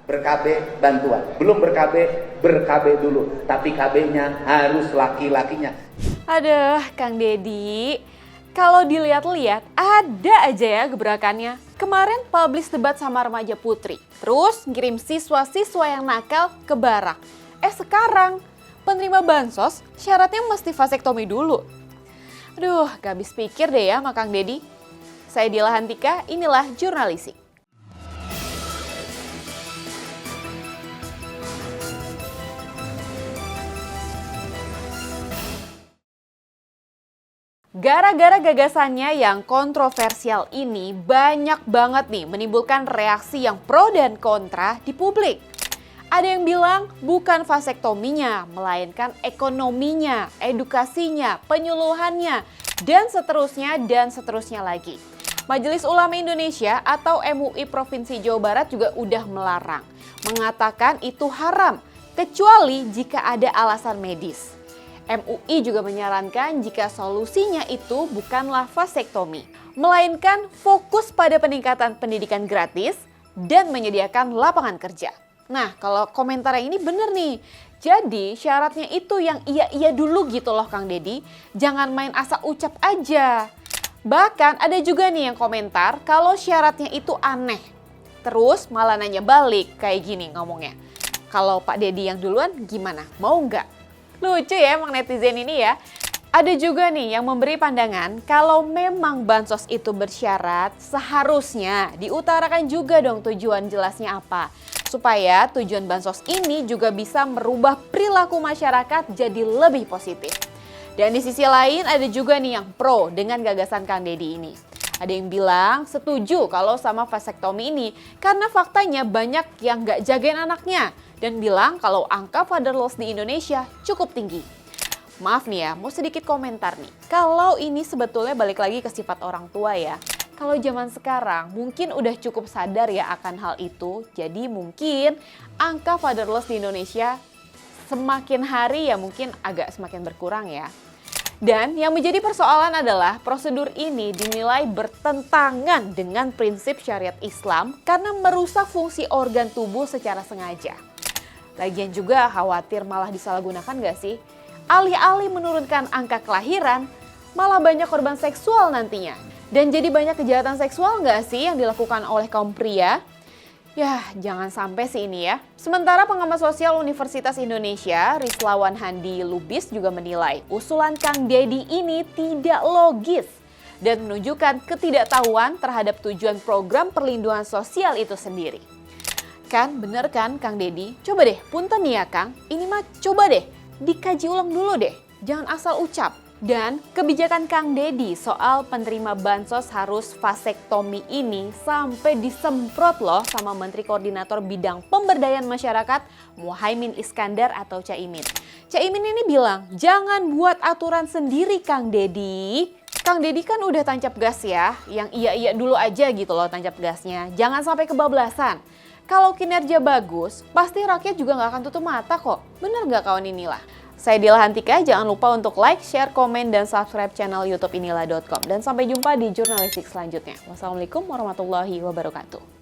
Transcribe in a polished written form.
ber-KB bantuan. Belum ber-KB, ber-KB dulu. Tapi KB-nya harus laki-lakinya. Aduh, Kang Deddy, kalau dilihat-lihat ada aja ya gebrakannya. Kemarin publish debat sama remaja putri, terus ngirim siswa-siswa yang nakal ke barak. Sekarang penerima bansos syaratnya mesti vasektomi dulu. Aduh, gak habis pikir deh ya sama Kang Deddy. Saya Dila Hantika, inilah Jurnalisik. Gara-gara gagasannya yang kontroversial ini banyak banget nih menimbulkan reaksi yang pro dan kontra di publik. Ada yang bilang bukan vasektominya, melainkan ekonominya, edukasinya, penyuluhannya, dan seterusnya lagi. Majelis Ulama Indonesia atau MUI Provinsi Jawa Barat juga udah melarang, mengatakan itu haram, kecuali jika ada alasan medis. MUI juga menyarankan jika solusinya itu bukanlah vasektomi, melainkan fokus pada peningkatan pendidikan gratis dan menyediakan lapangan kerja. Nah, kalau komentar yang ini bener nih. Jadi syaratnya itu yang iya dulu gitu loh Kang Deddy. Jangan main asal ucap aja. Bahkan ada juga nih yang komentar kalau syaratnya itu aneh. Terus malah nanya balik kayak gini ngomongnya. Kalau Pak Deddy yang duluan gimana? Mau nggak? Lucu ya emang netizen ini ya. Ada juga nih yang memberi pandangan kalau memang bansos itu bersyarat, seharusnya diutarakan juga dong tujuan jelasnya apa. Supaya tujuan bansos ini juga bisa merubah perilaku masyarakat jadi lebih positif. Dan di sisi lain ada juga nih yang pro dengan gagasan Kang Deddy ini. Ada yang bilang setuju kalau sama vasektomi ini karena faktanya banyak yang gak jagain anaknya. Dan bilang kalau angka fatherless di Indonesia cukup tinggi. Maaf nih ya, mau sedikit komentar nih. Kalau ini sebetulnya balik lagi ke sifat orang tua ya. Kalau zaman sekarang mungkin udah cukup sadar ya akan hal itu. Jadi mungkin angka fatherless di Indonesia semakin hari ya mungkin agak semakin berkurang ya. Dan yang menjadi persoalan adalah prosedur ini dinilai bertentangan dengan prinsip syariat Islam karena merusak fungsi organ tubuh secara sengaja. Lagian juga khawatir malah disalahgunakan gak sih? Alih-alih menurunkan angka kelahiran, malah banyak korban seksual nantinya. Dan jadi banyak kejahatan seksual gak sih yang dilakukan oleh kaum pria? Yah, jangan sampai sih ini ya. Sementara pengamat sosial Universitas Indonesia, Rislawan Handi Lubis juga menilai usulan Kang Deddy ini tidak logis dan menunjukkan ketidaktahuan terhadap tujuan program perlindungan sosial itu sendiri. Kan bener kan Kang Deddy? Coba deh, punten nih ya Kang, ini mah coba deh dikaji ulang dulu deh, jangan asal ucap. Dan kebijakan Kang Deddy soal penerima bansos harus vasektomi ini sampai disemprot loh sama Menteri Koordinator Bidang Pemberdayaan Masyarakat Muhaimin Iskandar atau Caimin. Caimin ini bilang, jangan buat aturan sendiri Kang Deddy. Kang Deddy kan udah tancap gas ya, yang iya dulu aja gitu loh tancap gasnya. Jangan sampai kebablasan. Kalau kinerja bagus, pasti rakyat juga nggak akan tutup mata kok. Bener nggak kawan Inilah? Saya Dila Hantika, jangan lupa untuk like, share, komen, dan subscribe channel YouTube inilah.com. Dan sampai jumpa di Jurnalisik selanjutnya. Wassalamualaikum warahmatullahi wabarakatuh.